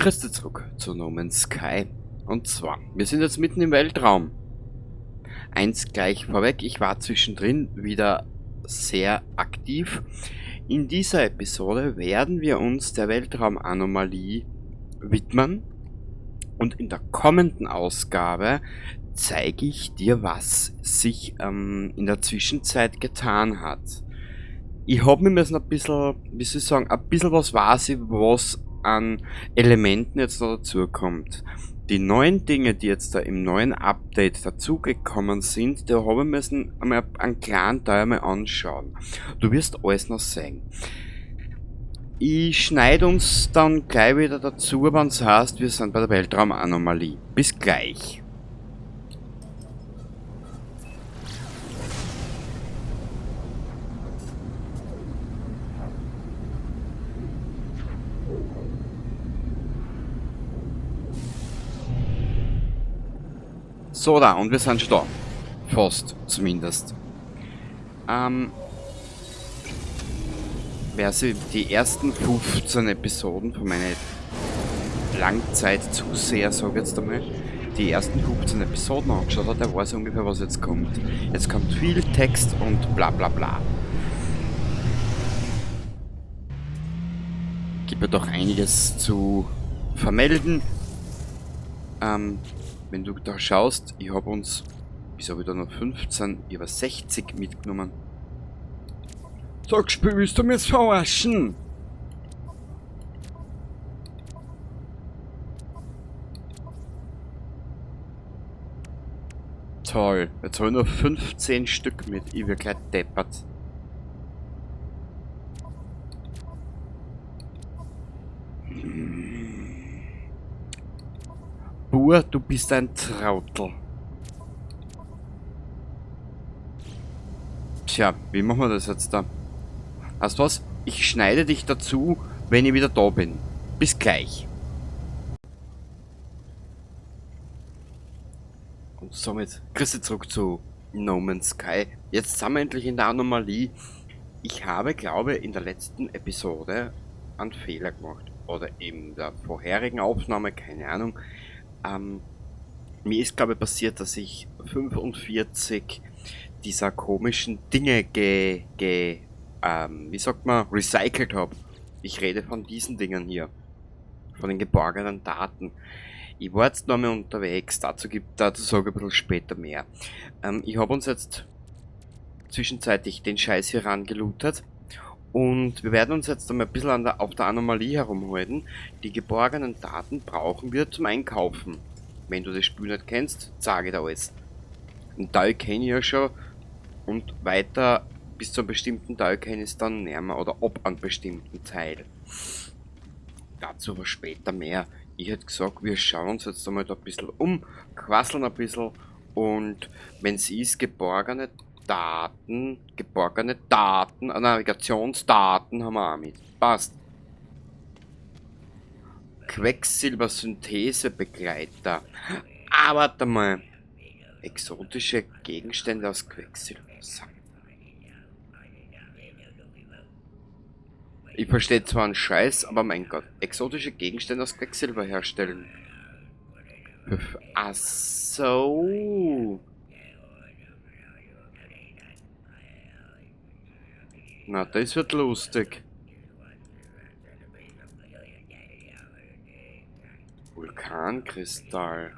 Grüße zurück zu No Man's Sky. Und zwar, wir sind jetzt mitten im Weltraum. Eins gleich vorweg, ich war zwischendrin wieder sehr aktiv. In dieser Episode werden wir uns der Weltraumanomalie widmen. Und in der kommenden Ausgabe zeige ich dir, was sich in der Zwischenzeit getan hat. Ich habe mir ein bisschen, wie soll ich sagen, ein bisschen was weiß ich, was an Elementen jetzt noch dazukommt. Die neuen Dinge, die jetzt da im neuen Update dazugekommen sind, da habe ich müssen einmal einen kleinen Teil mal anschauen. Du wirst alles noch sehen. Ich schneide uns dann gleich wieder dazu, wenn es heißt, wir sind bei der Weltraumanomalie. Bis gleich. So da, und wir sind schon da. Fast, zumindest. Wer sich die ersten 15 Episoden von meinen Langzeit-Zuseher, sag ich jetzt einmal, die ersten 15 Episoden angeschaut hat, der weiß ungefähr, was jetzt kommt. Jetzt kommt viel Text und bla bla bla. Gibt ja doch einiges zu vermelden. Wenn du da schaust, ich habe uns, wieso wieder noch 15, über 60 mitgenommen. Sag, Spiel, willst du mich verarschen? Toll, jetzt habe ich nur 15 Stück mit, ich werde gleich deppert. Bur, du bist ein Trautel. Tja, wie machen wir das jetzt da? Weißt du was? Ich schneide dich dazu, wenn ich wieder da bin. Bis gleich. Und somit Grüße zurück zu No Man's Sky. Jetzt sind wir endlich in der Anomalie. Ich habe, glaube ich, in der letzten Episode einen Fehler gemacht. Oder in der vorherigen Aufnahme, keine Ahnung. Mir ist, glaube ich, passiert, dass ich 45 dieser komischen Dinge wie sagt man, recycelt habe. Ich rede von diesen Dingen hier. Von den geborgenen Daten. Ich war jetzt noch mal unterwegs, dazu sage ich ein bisschen später mehr. Ich habe uns jetzt zwischenzeitlich den Scheiß hier rangelootet und wir werden uns jetzt einmal ein bisschen auf der Anomalie herumhalten. Die geborgenen Daten brauchen wir zum Einkaufen. Wenn du das Spiel nicht kennst, sage ich dir alles. Ein Teil kenne ich ja schon und weiter bis zu einem bestimmten Teil kenne ich es dann näher oder ab einem bestimmten Teil. Dazu aber später mehr. Ich hätte gesagt, wir schauen uns jetzt einmal da ein bisschen um, quasseln ein bisschen und wenn es ist, geborgene Daten, Navigationsdaten haben wir auch mit. Passt. Quecksilbersynthesebegleiter. Ah, warte mal. Exotische Gegenstände aus Quecksilber. Ich verstehe zwar einen Scheiß, aber mein Gott. Exotische Gegenstände aus Quecksilber herstellen. Ach so. Na, das wird lustig. Vulkankristall.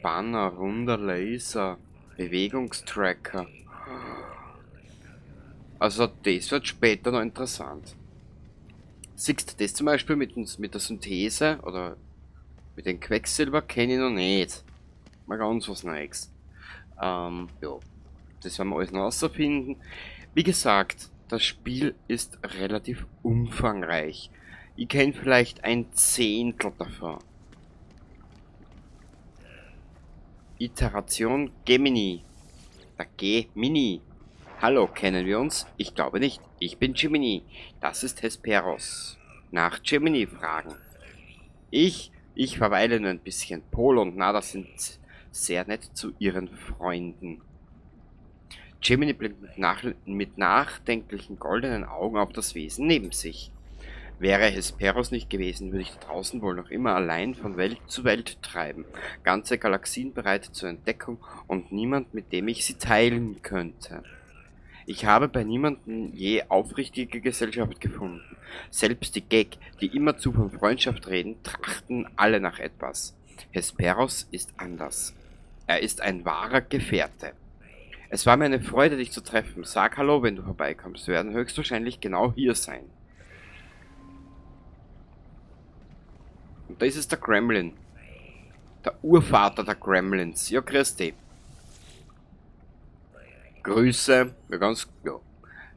Banner, runder Laser. Bewegungstracker. Also das wird später noch interessant. Siehst du das zum Beispiel mit der Synthese oder mit dem Quecksilber kenne ich noch nicht. Mal ganz was Neues. Ja, das werden wir alles noch herausfinden. Wie gesagt, das Spiel ist relativ umfangreich. Ich kenne vielleicht ein Zehntel davon. Iteration Gemini. Der Gemini. Hallo, kennen wir uns? Ich glaube nicht. Ich bin Gemini. Das ist Hesperos. Nach Gemini fragen. Ich verweile nur ein bisschen. Pol und Nada sind sehr nett zu ihren Freunden. Gemini blickt mit nachdenklichen goldenen Augen auf das Wesen neben sich. Wäre Hesperos nicht gewesen, würde ich da draußen wohl noch immer allein von Welt zu Welt treiben. Ganze Galaxien bereit zur Entdeckung und niemand, mit dem ich sie teilen könnte. Ich habe bei niemandem je aufrichtige Gesellschaft gefunden. Selbst die Geg, die immerzu von Freundschaft reden, trachten alle nach etwas. Hesperos ist anders. Er ist ein wahrer Gefährte. Es war mir eine Freude, dich zu treffen. Sag Hallo, wenn du vorbeikommst. Wir werden höchstwahrscheinlich genau hier sein. Und das ist der Gremlin. Der Urvater der Gremlins. Ja, grüß dich. Grüße. Ja, ganz, ja.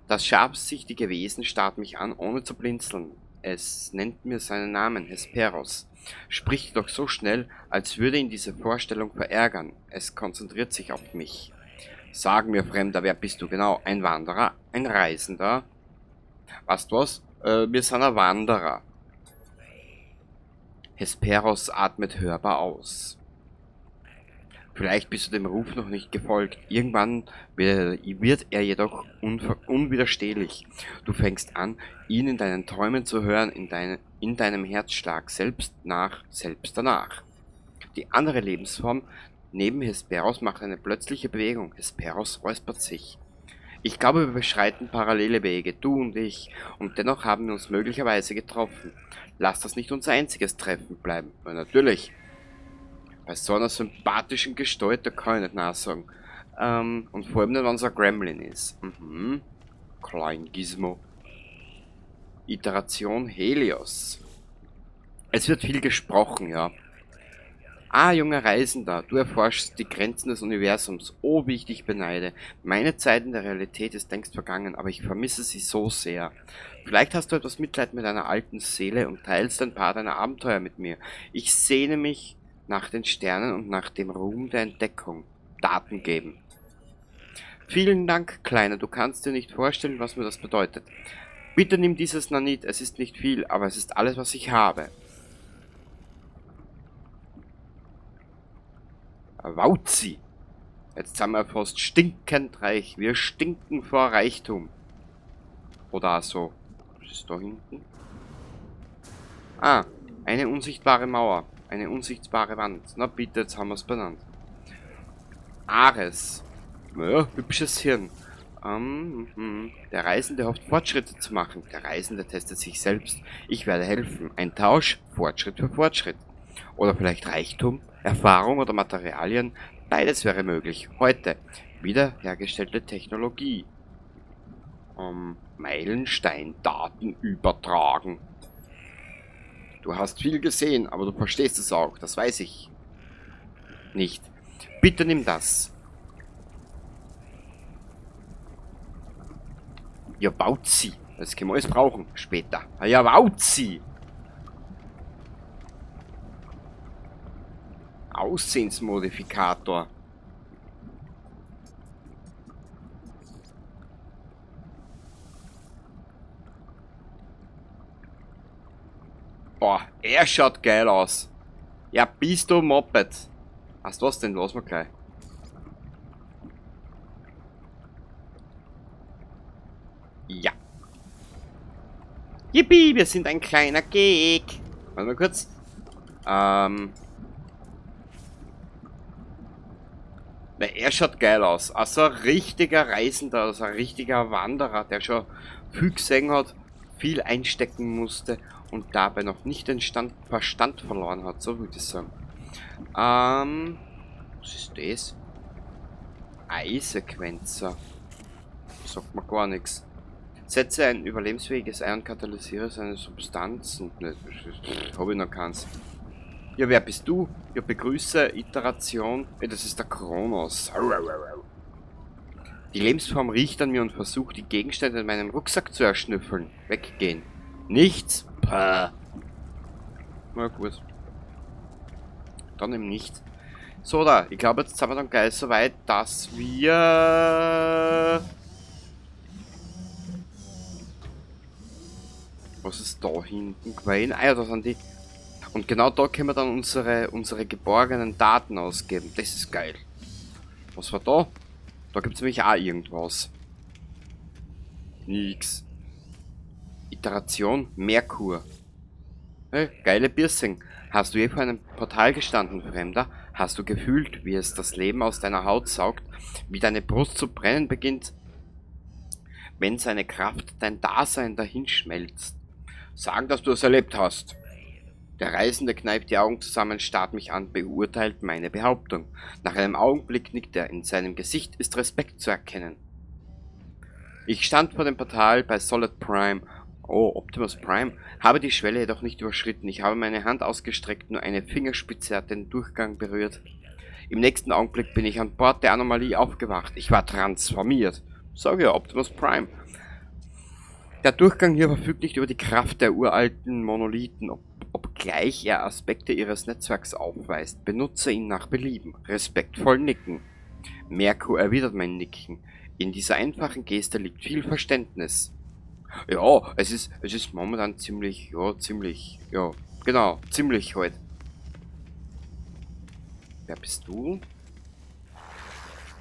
Das scharfsichtige Wesen starrt mich an, ohne zu blinzeln. Es nennt mir seinen Namen, Hesperos. Spricht doch so schnell, als würde ihn diese Vorstellung verärgern. Es konzentriert sich auf mich. Sag mir, Fremder, wer bist du genau? Ein Wanderer? Ein Reisender? Weißt du was? Wir sind ein Wanderer. Hesperos atmet hörbar aus. Vielleicht bist du dem Ruf noch nicht gefolgt. Irgendwann wird er jedoch unwiderstehlich. Du fängst an, ihn in deinen Träumen zu hören, in deinem Herzschlag, selbst danach. Die andere Lebensform neben Hesperos macht eine plötzliche Bewegung. Hesperos räuspert sich. Ich glaube, wir beschreiten parallele Wege, du und ich, und dennoch haben wir uns möglicherweise getroffen. Lass das nicht unser einziges Treffen bleiben. Ja, natürlich. Bei so einer sympathischen Gestalt, da kann ich nicht nachsagen. Und vor allem nicht, wenn es ein Gremlin ist. Klein Gizmo. Iteration Helios. Es wird viel gesprochen, ja. Ah, junger Reisender, du erforschst die Grenzen des Universums. Oh, wie ich dich beneide. Meine Zeit in der Realität ist längst vergangen, aber ich vermisse sie so sehr. Vielleicht hast du etwas Mitleid mit deiner alten Seele und teilst ein paar deiner Abenteuer mit mir. Ich sehne mich nach den Sternen und nach dem Ruhm der Entdeckung. Daten geben. Vielen Dank, Kleiner, du kannst dir nicht vorstellen, was mir das bedeutet. Bitte nimm dieses Nanit, es ist nicht viel, aber es ist alles, was ich habe. Wauzi! Jetzt sind wir fast stinkend reich. Wir stinken vor Reichtum. Oder so. Was ist da hinten? Ah, eine unsichtbare Mauer. Eine unsichtbare Wand. Na bitte, jetzt haben wir es benannt. Ares. Ja, hübsches Hirn. Der Reisende hofft, Fortschritte zu machen. Der Reisende testet sich selbst. Ich werde helfen. Ein Tausch, Fortschritt für Fortschritt. Oder vielleicht Reichtum, Erfahrung oder Materialien. Beides wäre möglich. Heute. Wiederhergestellte Technologie. Meilenstein, Daten übertragen. Du hast viel gesehen, aber du verstehst es auch. Das weiß ich nicht. Bitte nimm das. Ja, baut sie. Das können wir alles brauchen. Später. Ja, baut sie. Aussehensmodifikator. Boah, er schaut geil aus. Ja, bist du Moped. Hast du was denn? Los mal gleich. Ja. Yippie, wir sind ein kleiner Geg. Warte mal kurz. Er schaut geil aus. Also ein richtiger Reisender, also ein richtiger Wanderer, der schon viel gesehen hat, viel einstecken musste und dabei noch nicht den Verstand verloren hat, so würde ich sagen. Was ist das? Eisequenzer. Sagt mir gar nichts. Setze ein überlebensfähiges Ei und katalysiere seine Substanzen. Ne, habe ich noch keins. Ja, wer bist du? Ja, begrüße Iteration. Ja, das ist der Kronos. Die Lebensform riecht an mir und versucht, die Gegenstände in meinem Rucksack zu erschnüffeln. Weggehen. Nichts. Pah. Na gut. Dann eben nicht. So, da. Ich glaube, jetzt sind wir dann gleich so weit, dass wir... Was ist da hinten gewesen? Ah ja, da sind die... Und genau da können wir dann unsere geborgenen Daten ausgeben. Das ist geil. Was war da? Da gibt es nämlich auch irgendwas. Nix. Iteration Merkur. Hey, geile Piercing. Hast du je vor einem Portal gestanden, Fremder? Hast du gefühlt, wie es das Leben aus deiner Haut saugt, wie deine Brust zu brennen beginnt, wenn seine Kraft dein Dasein dahinschmelzt? Sagen, dass du es erlebt hast. Der Reisende kneift die Augen zusammen, starrt mich an, beurteilt meine Behauptung. Nach einem Augenblick nickt er, in seinem Gesicht ist Respekt zu erkennen. Ich stand vor dem Portal bei Solid Prime. Oh, Optimus Prime. Habe die Schwelle jedoch nicht überschritten. Ich habe meine Hand ausgestreckt, nur eine Fingerspitze hat den Durchgang berührt. Im nächsten Augenblick bin ich an Bord der Anomalie aufgewacht. Ich war transformiert. Sag ja, Optimus Prime. Der Durchgang hier verfügt nicht über die Kraft der uralten Monolithen, obgleich er Aspekte ihres Netzwerks aufweist. Benutze ihn nach Belieben. Respektvoll nicken. Merkur erwidert mein Nicken. In dieser einfachen Geste liegt viel Verständnis. Ja, es ist momentan ziemlich halt. Wer bist du?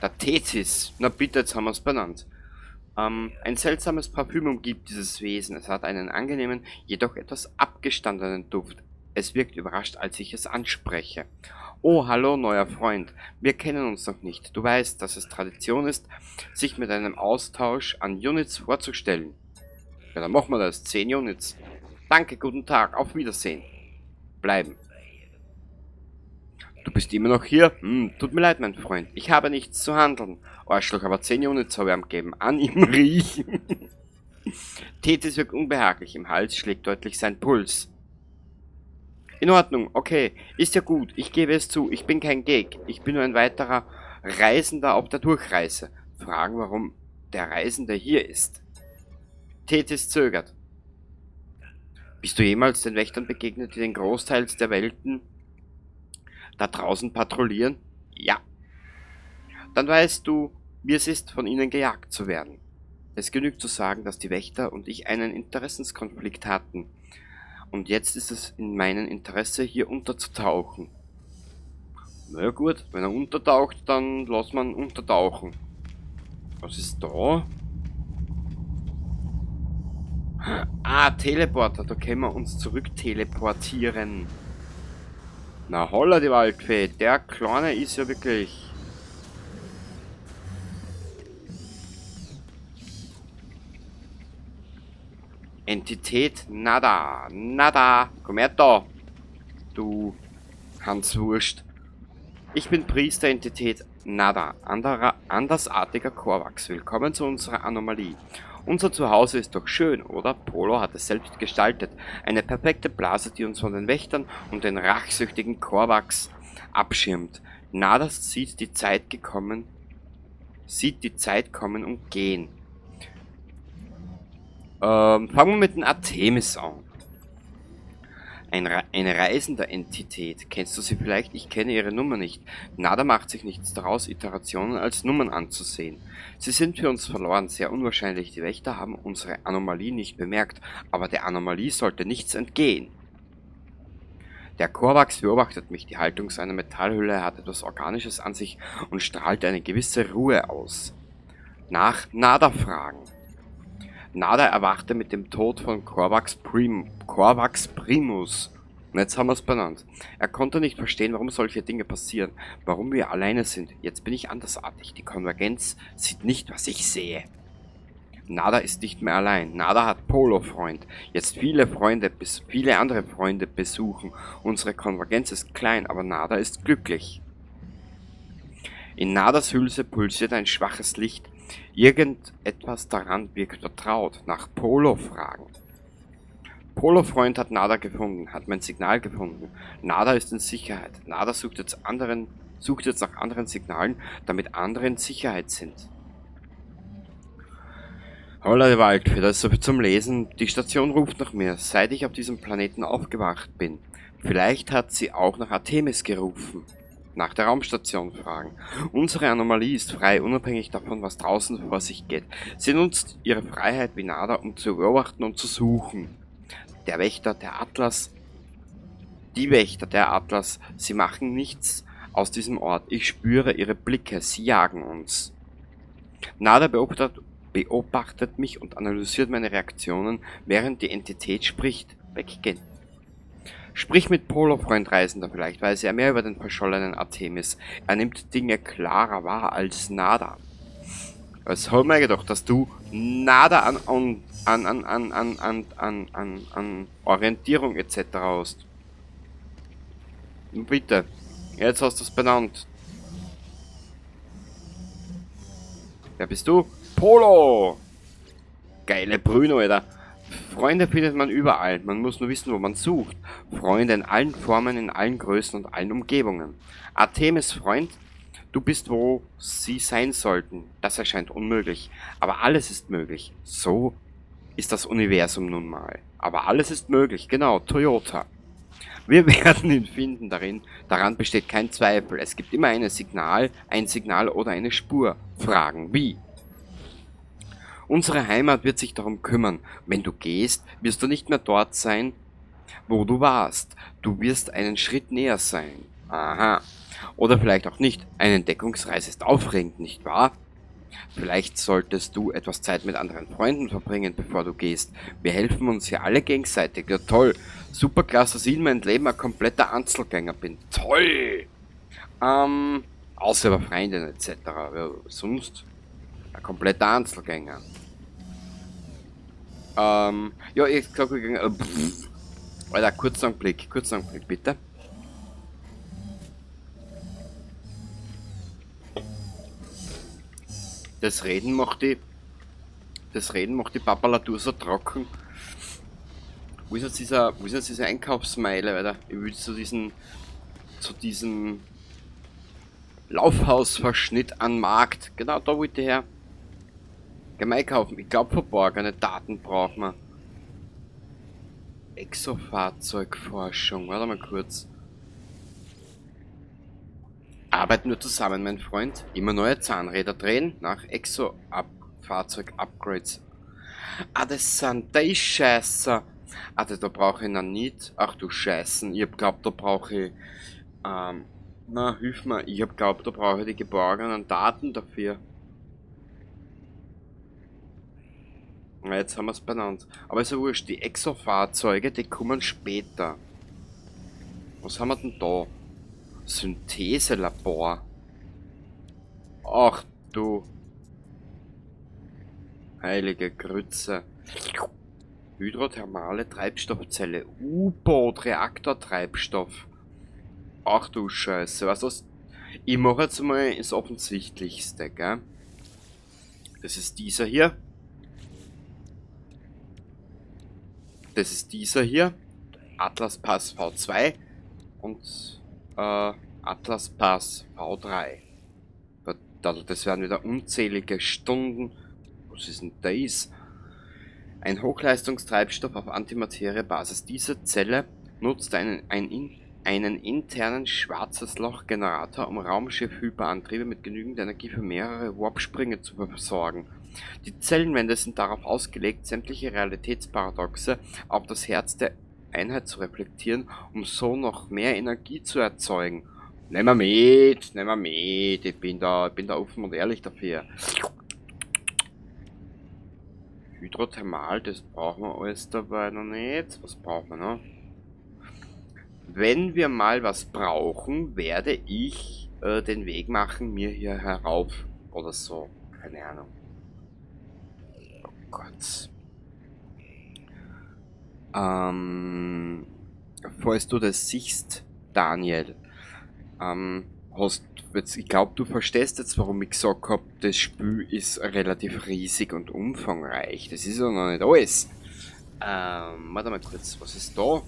Der Tethys. Na bitte, jetzt haben wir es benannt. Ein seltsames Parfüm umgibt dieses Wesen. Es hat einen angenehmen, jedoch etwas abgestandenen Duft. Es wirkt überrascht, als ich es anspreche. Oh, hallo, neuer Freund. Wir kennen uns noch nicht. Du weißt, dass es Tradition ist, sich mit einem Austausch an Units vorzustellen. Ja, dann machen wir das. 10 Units. Danke, guten Tag. Auf Wiedersehen. Bleiben. Du bist immer noch hier? Tut mir leid, mein Freund. Ich habe nichts zu handeln. Arschloch, aber 10 Units habe ich ihm gegeben. An ihm riechen. Tethys wirkt unbehaglich. Im Hals schlägt deutlich sein Puls. In Ordnung, okay. Ist ja gut. Ich gebe es zu. Ich bin kein Geek. Ich bin nur ein weiterer Reisender auf der Durchreise. Fragen, warum der Reisende hier ist. Tethys zögert. Bist du jemals den Wächtern begegnet, die den Großteil der Welten da draußen patrouillieren? Ja. Dann weißt du, wie es ist, von ihnen gejagt zu werden. Es genügt zu sagen, dass die Wächter und ich einen Interessenskonflikt hatten. Und jetzt ist es in meinem Interesse, hier unterzutauchen. Na gut, wenn er untertaucht, dann lass man untertauchen. Was ist da? Ah, Teleporter, da können wir uns zurück teleportieren. Na holla die Waldfee, der Kleine ist ja wirklich... Entität, nada, nada, komm her da, du Hanswurst. Ich bin Priester Entität, nada, andersartiger Korvax. Willkommen zu unserer Anomalie. Unser Zuhause ist doch schön, oder? Polo hat es selbst gestaltet. Eine perfekte Blase, die uns von den Wächtern und den rachsüchtigen Korvax abschirmt. Nada sieht die Zeit kommen und gehen. Fangen wir mit dem Artemis an. Eine reisende Entität. Kennst du sie vielleicht? Ich kenne ihre Nummer nicht. Nada macht sich nichts daraus, Iterationen als Nummern anzusehen. Sie sind für uns verloren, sehr unwahrscheinlich. Die Wächter haben unsere Anomalie nicht bemerkt, aber der Anomalie sollte nichts entgehen. Der Korvax beobachtet mich. Die Haltung seiner Metallhülle hat etwas Organisches an sich und strahlt eine gewisse Ruhe aus. Nach Nada fragen. Nada erwachte mit dem Tod von Korvax Primus. Und jetzt haben wir es benannt. Er konnte nicht verstehen, warum solche Dinge passieren, warum wir alleine sind. Jetzt bin ich andersartig. Die Konvergenz sieht nicht, was ich sehe. Nada ist nicht mehr allein. Nada hat Polo-Freund. Jetzt viele andere Freunde besuchen. Unsere Konvergenz ist klein, aber Nada ist glücklich. In Nadas Hülse pulsiert ein schwaches Licht. Irgendetwas daran wirkt vertraut. Nach Polo fragen. Polo-Freund hat Nada gefunden, hat mein Signal gefunden. Nada ist in Sicherheit. Nada sucht jetzt nach anderen Signalen, damit andere in Sicherheit sind. Holla die Waldfee, das ist so viel zum Lesen. Die Station ruft nach mir, seit ich auf diesem Planeten aufgewacht bin. Vielleicht hat sie auch nach Artemis gerufen. Nach der Raumstation fragen. Unsere Anomalie ist frei, unabhängig davon, was draußen vor sich geht. Sie nutzt ihre Freiheit wie Nada, um zu beobachten und zu suchen. Die Wächter, der Atlas, sie machen nichts aus diesem Ort. Ich spüre ihre Blicke, sie jagen uns. Nada beobachtet beobachtet mich und analysiert meine Reaktionen, während die Entität spricht. Weggehen. Sprich mit Polo, Freund Reisender, vielleicht weiß er mehr über den verschollenen Artemis. Er nimmt Dinge klarer wahr als Nada. Was hab mir gedacht, dass du Nada an Orientierung etc. hast. Bitte, jetzt hast du es benannt. Wer bist du? Polo! Geile Brüno, Alter. Freunde findet man überall, man muss nur wissen, wo man sucht. Freunde in allen Formen, in allen Größen und allen Umgebungen. Artemis Freund, du bist, wo sie sein sollten. Das erscheint unmöglich, aber alles ist möglich. So ist das Universum nun mal. Aber alles ist möglich, genau, Toyota. Wir werden ihn finden daran besteht kein Zweifel. Es gibt immer ein Signal oder eine Spur. Fragen, wie? Unsere Heimat wird sich darum kümmern. Wenn du gehst, wirst du nicht mehr dort sein, wo du warst. Du wirst einen Schritt näher sein. Aha. Oder vielleicht auch nicht. Eine Entdeckungsreise ist aufregend, nicht wahr? Vielleicht solltest du etwas Zeit mit anderen Freunden verbringen, bevor du gehst. Wir helfen uns ja alle gegenseitig. Ja toll. Superklasse, dass ich in meinem Leben ein kompletter Einzelgänger bin. Toll! Außer über Freundinnen etc. Ja, sonst ein kompletter Einzelgänger. Ja, ich glaube, Alter, kurzen Blick, bitte. Das Reden macht die Papalatur so trocken. Wo ist jetzt diese Einkaufsmeile, Alter? Ich will zu diesem Laufhausverschnitt an Markt. Genau da wollte ich her. Gehen wir einkaufen. Ich glaube, verborgene Daten brauchen wir. Exofahrzeugforschung. Warte mal kurz. Arbeiten wir zusammen, mein Freund. Immer neue Zahnräder drehen nach Exo-Fahrzeug-Upgrades. Ah, das sind die Scheiße. Ah, da brauche ich noch nicht. Ach du Scheißen. Ich hab glaubt, da brauche ich. Na, hilf mir. Ich hab glaubt, da brauche ich die geborgenen Daten dafür. Na, jetzt haben wir es benannt. Aber ist ja wurscht. Die Exo-Fahrzeuge, die kommen später. Was haben wir denn da? Syntheselabor. Ach du heilige Grütze. Hydrothermale Treibstoffzelle. U-Boot, Reaktortreibstoff. Ach du Scheiße. Was das? Ich mache jetzt mal das Offensichtlichste, gell? Das ist dieser hier. Das ist dieser hier. Atlas Pass V2 und Atlas Pass V3. Das werden wieder unzählige Stunden. Was ist denn das? Ein Hochleistungstreibstoff auf Antimateriebasis. Diese Zelle nutzt einen internen schwarzes Loch-Generator, um Raumschiff-Hyperantriebe mit genügend Energie für mehrere Warp-Sprünge zu versorgen. Die Zellenwände sind darauf ausgelegt, sämtliche Realitätsparadoxe auf das Herz der Einheit zu reflektieren, um so noch mehr Energie zu erzeugen. Nehmen wir mit, ich bin da offen und ehrlich dafür. Hydrothermal, das brauchen wir alles dabei noch nicht. Was brauchen wir noch? Wenn wir mal was brauchen, werde ich den Weg machen, mir hier herauf oder so. Keine Ahnung. Oh Gott. Falls du das siehst, Daniel, ich glaube, du verstehst jetzt, warum ich gesagt habe, das Spiel ist relativ riesig und umfangreich. Das ist ja noch nicht alles. Warte mal kurz, was ist da?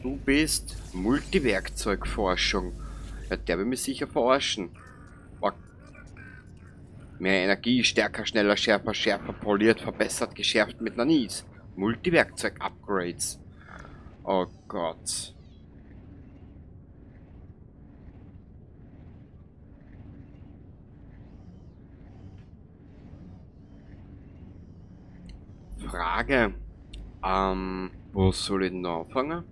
Du bist Multiwerkzeugforschung. Ja, der will mich sicher verarschen. Oh. Mehr Energie, stärker, schneller, schärfer, poliert, verbessert, geschärft mit Nanis. Multiwerkzeug-Upgrades. Oh Gott. Frage. Wo soll ich denn anfangen?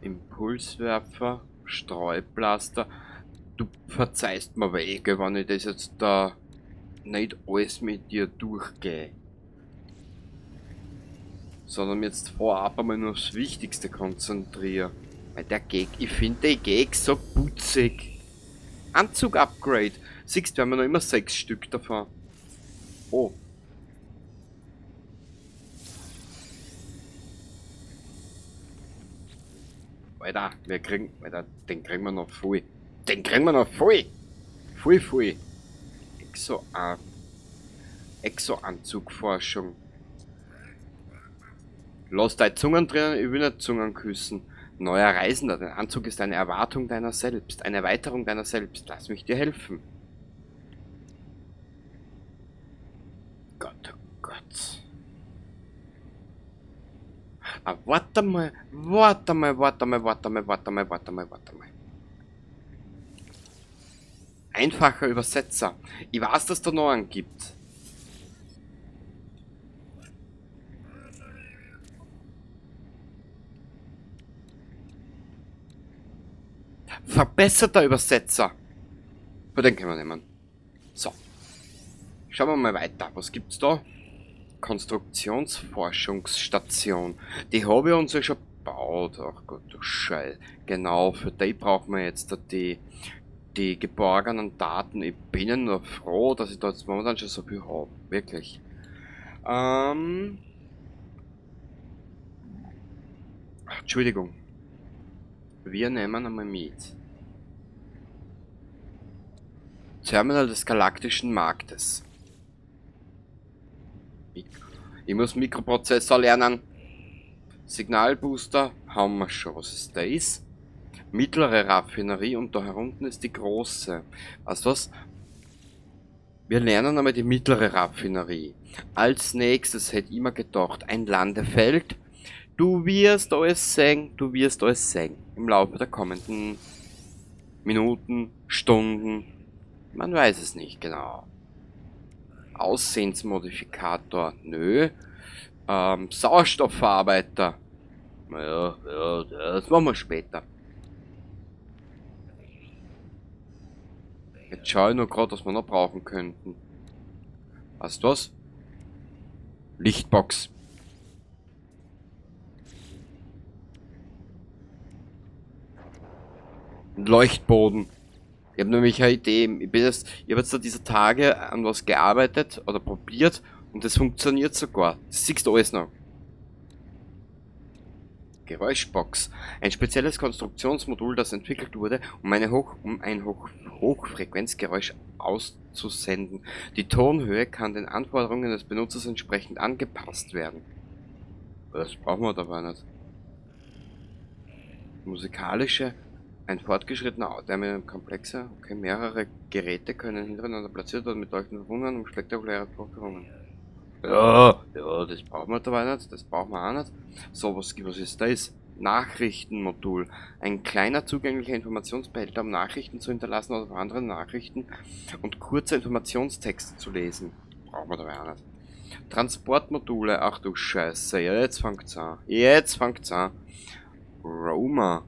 Impulswerfer, Streublaster. Du verzeihst mir Wege, wenn ich das jetzt da nicht alles mit dir durchgehe. Sondern jetzt vorab einmal nur aufs Wichtigste konzentriere. Weil der Gag, ich finde den Gag so putzig. Anzug-Upgrade. Siehst du, wir haben noch immer 6 Stück davon. Oh. Alter, Alter, den kriegen wir noch voll. Den kriegen wir noch voll. Voll. Exo, Exo-Anzugforschung. Lass deine Zungen drinnen, ich will nicht Zungen küssen. Neuer Reisender, dein Anzug ist eine Erwartung deiner selbst, eine Erweiterung deiner selbst. Lass mich dir helfen. Gott, oh Gott. Ah, warte mal. Einfacher Übersetzer. Ich weiß, dass da noch einen gibt. Verbesserter Übersetzer. Für den können wir nehmen. So. Schauen wir mal weiter. Was gibt's da? Konstruktionsforschungsstation. Die habe ich uns ja schon gebaut. Ach Gott, du Scheiße. Genau, für die brauchen wir jetzt die geborgenen Daten. Ich bin ja nur froh, dass ich da jetzt momentan schon so viel habe. Wirklich. Entschuldigung. Wir nehmen einmal mit. Terminal des galaktischen Marktes. Ich muss Mikroprozessor lernen. Signalbooster haben wir schon. Was ist das? Mittlere Raffinerie und da herunten ist die große. Weißt du was? Wir lernen einmal die mittlere Raffinerie. Als nächstes hätte ich mir gedacht, ein Landefeld. Du wirst alles sehen. Im Laufe der kommenden Minuten, Stunden. Man weiß es nicht genau. Aussehensmodifikator, nö. Sauerstoffverarbeiter. Ja, das machen wir später. Jetzt schaue ich nur gerade, was wir noch brauchen könnten. Weißt du was? Lichtbox. Ein Leuchtboden. Ich habe nämlich eine Idee. Ich habe jetzt da diese Tage an was gearbeitet oder probiert und das funktioniert sogar. Das siehst du alles noch. Geräuschbox. Ein spezielles Konstruktionsmodul, das entwickelt wurde, um ein Hochfrequenzgeräusch auszusenden. Die Tonhöhe kann den Anforderungen des Benutzers entsprechend angepasst werden. Das brauchen wir dabei nicht. Musikalische. Ein fortgeschrittener Komplexer. Okay, mehrere Geräte können hintereinander platziert werden mit leuchtenden Wundern und spektakulären Vorführungen. Ja, das brauchen wir dabei nicht. Das brauchen wir auch nicht. So, was ist das? Nachrichtenmodul. Ein kleiner zugänglicher Informationsbehälter, um Nachrichten zu hinterlassen oder andere Nachrichten und kurze Informationstexte zu lesen. Brauchen wir dabei auch nicht. Transportmodule. Ach du Scheiße. Ja, jetzt fängt's an. Roma.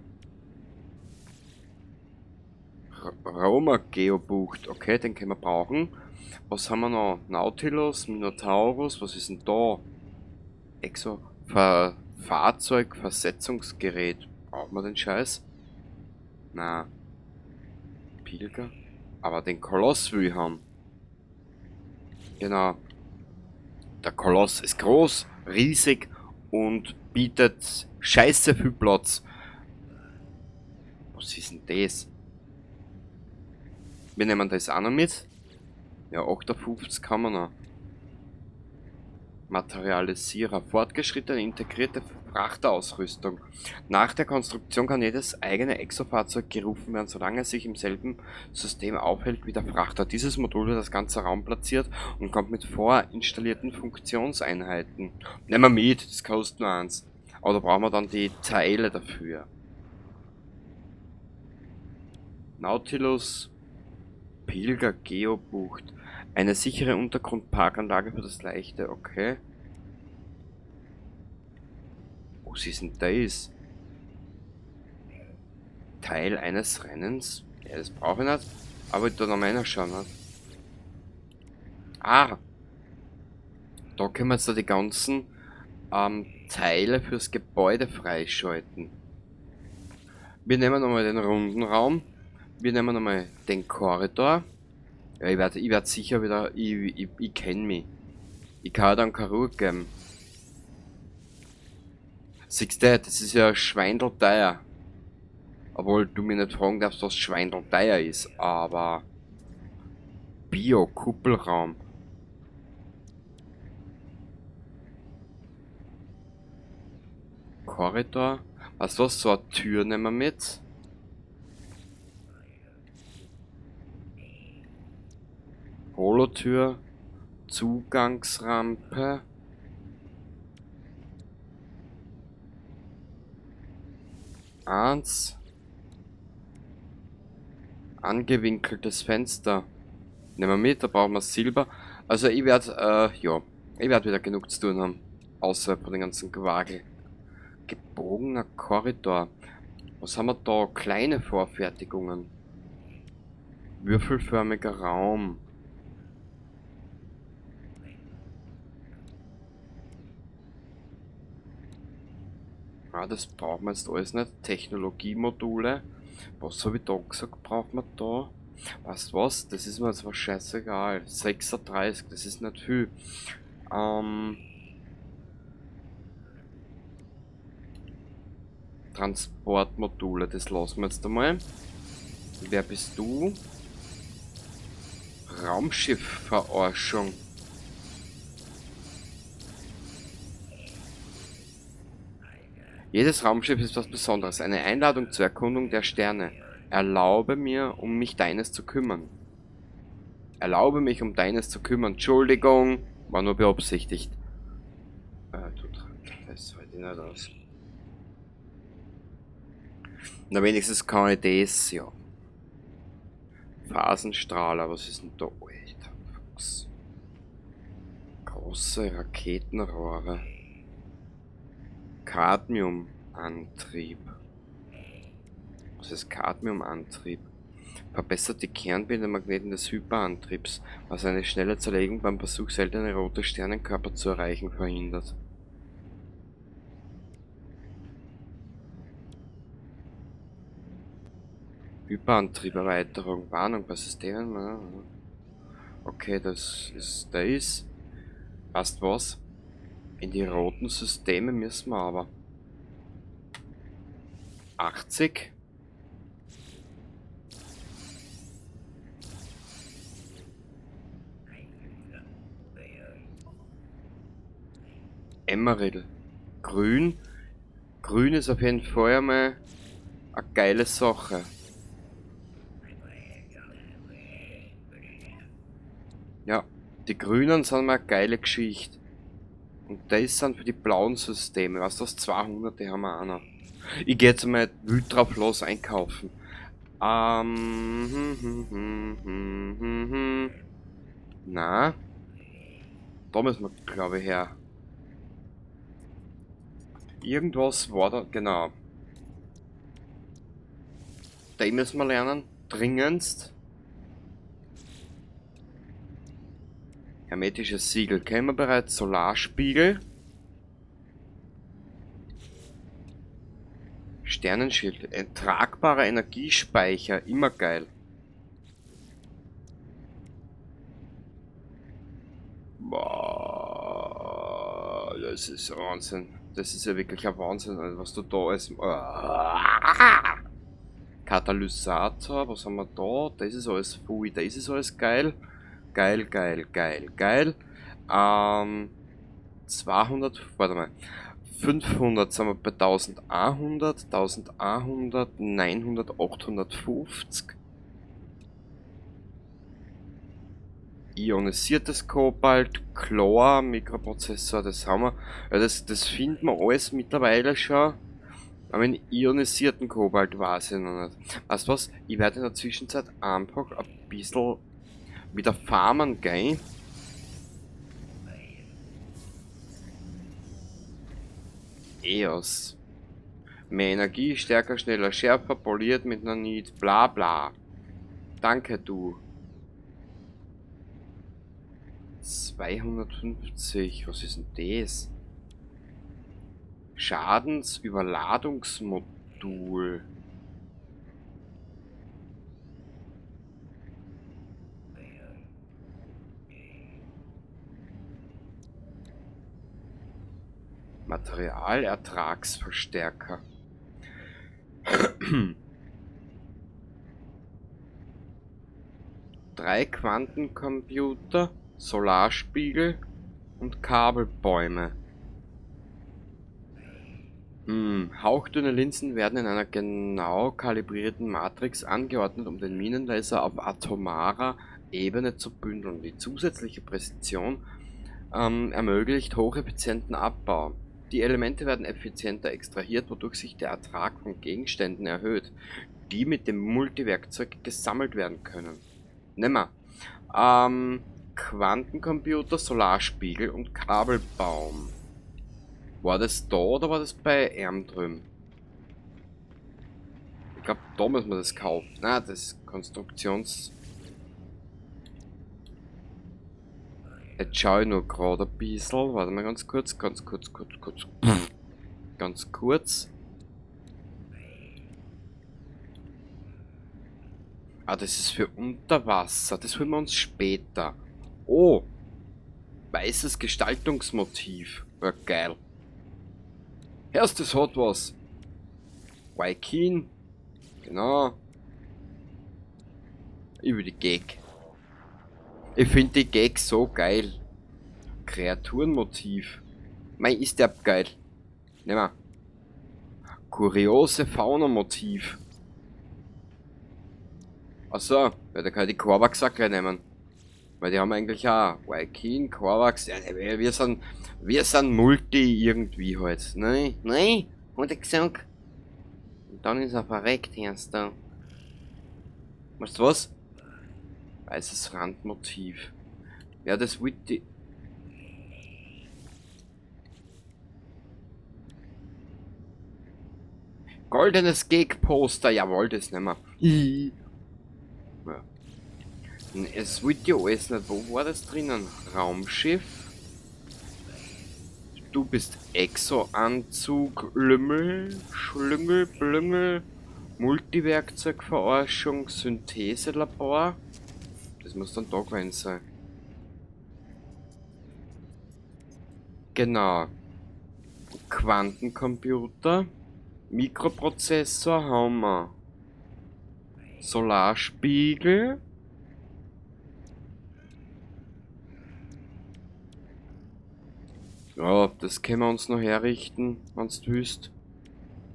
Roma Geobucht. Okay, den können wir brauchen. Was haben wir noch? Nautilus, Minotaurus, was ist denn da? Fahrzeugversetzungsgerät. Brauchen wir den Scheiß? Na. Pilger? Aber den Koloss will ich haben. Genau. Der Koloss ist groß, riesig und bietet scheiße viel Platz. Was ist denn das? Wir nehmen das auch noch mit. Ja, 58 kann man noch. Materialisierer. Fortgeschrittene integrierte Frachterausrüstung. Nach der Konstruktion kann jedes eigene Exofahrzeug gerufen werden, solange es sich im selben System aufhält wie der Frachter. Dieses Modul wird das ganze Raum platziert und kommt mit vorinstallierten Funktionseinheiten. Nehmen wir mit, das kostet nur eins. Aber da brauchen wir dann die Teile dafür. Nautilus Pilger Geobucht. Eine sichere Untergrundparkanlage für das Leichte, okay. Was ist denn das? Teil eines Rennens? Ja, das brauche ich nicht. Aber ich tu noch meiner schauen. Nicht? Ah, da können wir jetzt da die ganzen Teile fürs Gebäude freischalten. Wir nehmen nochmal den runden Raum. Wir nehmen nochmal den Korridor. Ja, ich werd sicher wieder. Ich kenne mich. Ich kann dann keine Ruhe geben. Siehst du, das ist ja schweindelteuer. Obwohl du mir nicht fragen darfst, was schweindelteuer ist. Aber. Bio-Kuppelraum. Korridor. Was was? So eine Tür nehmen wir mit. Holotür. Zugangsrampe. Eins. Angewinkeltes Fenster. Nehmen wir mit, da brauchen wir Silber. Also ich werde, ja, ich werde wieder genug zu tun haben. Außerhalb von den ganzen Gewagel. Gebogener Korridor. Was haben wir da? Kleine Vorfertigungen. Würfelförmiger Raum. Ah, das brauchen wir jetzt alles nicht. Technologiemodule. Was habe ich da gesagt, braucht man da? Weißt du was? Das ist mir zwar scheißegal. 36, das ist nicht viel. Transportmodule, das lassen wir jetzt einmal. Wer bist du? Raumschiffverarschung. Jedes Raumschiff ist was Besonderes. Eine Einladung zur Erkundung der Sterne. Erlaube mir, um mich deines zu kümmern. Erlaube mich, um deines zu kümmern. Entschuldigung, war nur beabsichtigt. Das halte ich nicht aus. Na, wenigstens kann ich das, ja. Phasenstrahler, was ist denn da? Alter Fuchs. Große Raketenrohre. Cadmiumantrieb. Was ist Cadmiumantrieb? Verbessert die Kernbindemagneten des Hyperantriebs, was eine schnelle Zerlegung beim Versuch, seltene rote Sternenkörper zu erreichen, verhindert. Hyperantrieberweiterung, Warnung bei Systemen. Okay, das ist das. Weißt was? In die roten Systeme müssen wir aber. 80. Emerald. Grün. Grün ist auf jeden Fall einmal eine geile Sache. Ja, die Grünen sind mal eine geile Geschichte. Und das sind für die blauen Systeme. Weißt du, das 200, die haben wir auch noch. Ich gehe jetzt mal wild drauf los einkaufen. Na, da müssen wir, glaube ich, her. Irgendwas war da, genau. Da müssen wir lernen. Dringendst. Hermetisches Siegel kennen wir bereits. Solarspiegel. Sternenschild. Ein tragbarer Energiespeicher. Immer geil. Boah, das ist Wahnsinn. Das ist ja wirklich ein Wahnsinn, was du da alles... Katalysator, was haben wir da? Das ist alles Fui, das ist alles geil. Geil, geil, geil, geil. 200, warte mal. 500 sind wir bei 1100, 1100, 900, 850. Ionisiertes Kobalt, Chlor, Mikroprozessor, das haben wir. Ja, das finden wir alles mittlerweile schon. Aber den ionisierten Kobalt weiß ich noch nicht. Weißt du was? Ich werde in der Zwischenzeit einfach ein bisschen wieder farmen gehen. EOS. Mehr Energie, stärker, schneller, schärfer, poliert mit Nanit, bla bla. Danke, du. 250. Was ist denn das? Schadensüberladungsmodul. Materialertragsverstärker. 3 Quantencomputer, Solarspiegel und Kabelbäume. Hauchdünne Linsen werden in einer genau kalibrierten Matrix angeordnet, um den Minenlaser auf atomarer Ebene zu bündeln. Die zusätzliche Präzision ermöglicht hocheffizienten Abbau. Die Elemente werden effizienter extrahiert, wodurch sich der Ertrag von Gegenständen erhöht, die mit dem Multiwerkzeug gesammelt werden können. Nimmer. Quantencomputer, Solarspiegel und Kabelbaum. War das da oder war das bei ihm drüben? Ich glaube, da müssen wir das kaufen. Na, das ist Konstruktions... Jetzt schaue ich nur gerade ein bisschen. Warte mal ganz kurz. Ganz kurz. Ah, das ist für Unterwasser. Das holen wir uns später. Oh! Weißes Gestaltungsmotiv. Ja, geil. Erstes hat was. Waikin. Genau. Über die Gag. Ich finde die Gag so geil. Kreaturenmotiv. Mein, ist der geil. Nehmen wir. Kuriose Fauna-Motiv. Achso, ja, da kann ich die Korvax nehmen. Weil die haben eigentlich auch Waikin, Korvax. Ja, wir sind Multi irgendwie halt. Nein, hat er gesagt. Und dann ist er verreckt, erst da. Weißt du was? Weißes Randmotiv. Ja, das wird die. Goldenes Gag-Poster, jawohl, das nehmen wir. Ja. Es wird ja alles nicht. Wo war das drinnen? Raumschiff. Du bist Exo-Anzug, Lümmel, Schlüngel, Blüngel, Multiwerkzeugforschung, Syntheselabor. Das muss dann da gewesen sein. Genau. Quantencomputer, Mikroprozessor haben wir. Solarspiegel. Ja, das können wir uns noch herrichten, wenn du willst.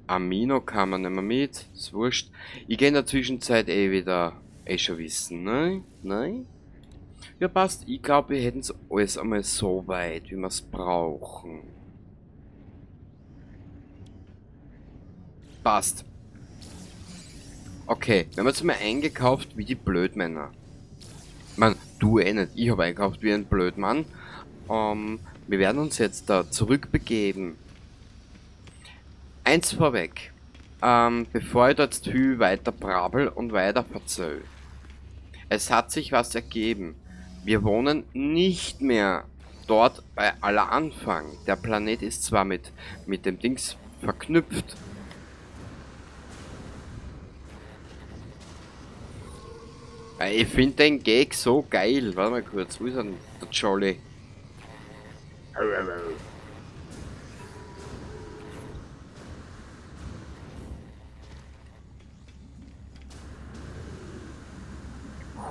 Amino kann man nicht mehr mit, ist wurscht. Ich gehe in der Zwischenzeit wieder, schon wissen, ne? Nein? Ja, passt. Ich glaube, wir hätten es alles einmal so weit, wie wir es brauchen. Passt. Okay, wir haben jetzt mal eingekauft wie die Blödmänner. Man, du nicht. Ich habe eingekauft wie ein Blödmann. Wir werden uns jetzt da zurückbegeben. Eins vorweg. Bevor ich dort viel weiter brabbel und weiter verzähl. Es hat sich was ergeben. Wir wohnen nicht mehr dort bei aller Anfang. Der Planet ist zwar mit dem Dings verknüpft. Ich finde den Gag so geil. Warte mal kurz, wo ist denn der Jolly?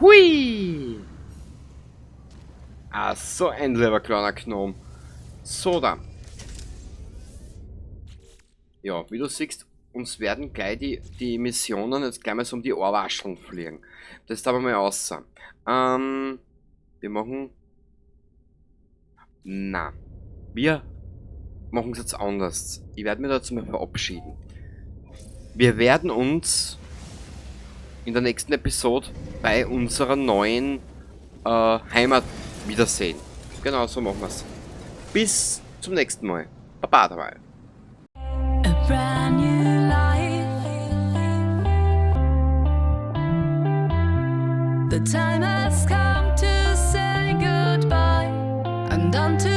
Hui! Ah, so ein lieber kleiner Gnome. So dann. Ja, wie du siehst, uns werden gleich die Missionen jetzt gleich mal so um die Ohrwascheln fliegen. Das da mal aus. Wir machen... Na, wir machen es jetzt anders. Ich werde mich dazu mal verabschieden. Wir werden uns in der nächsten Episode bei unserer neuen Heimat wiedersehen. Genau, so machen wir es. Bis zum nächsten Mal. Baba dabei. A brand new life. The time has come to say goodbye and unto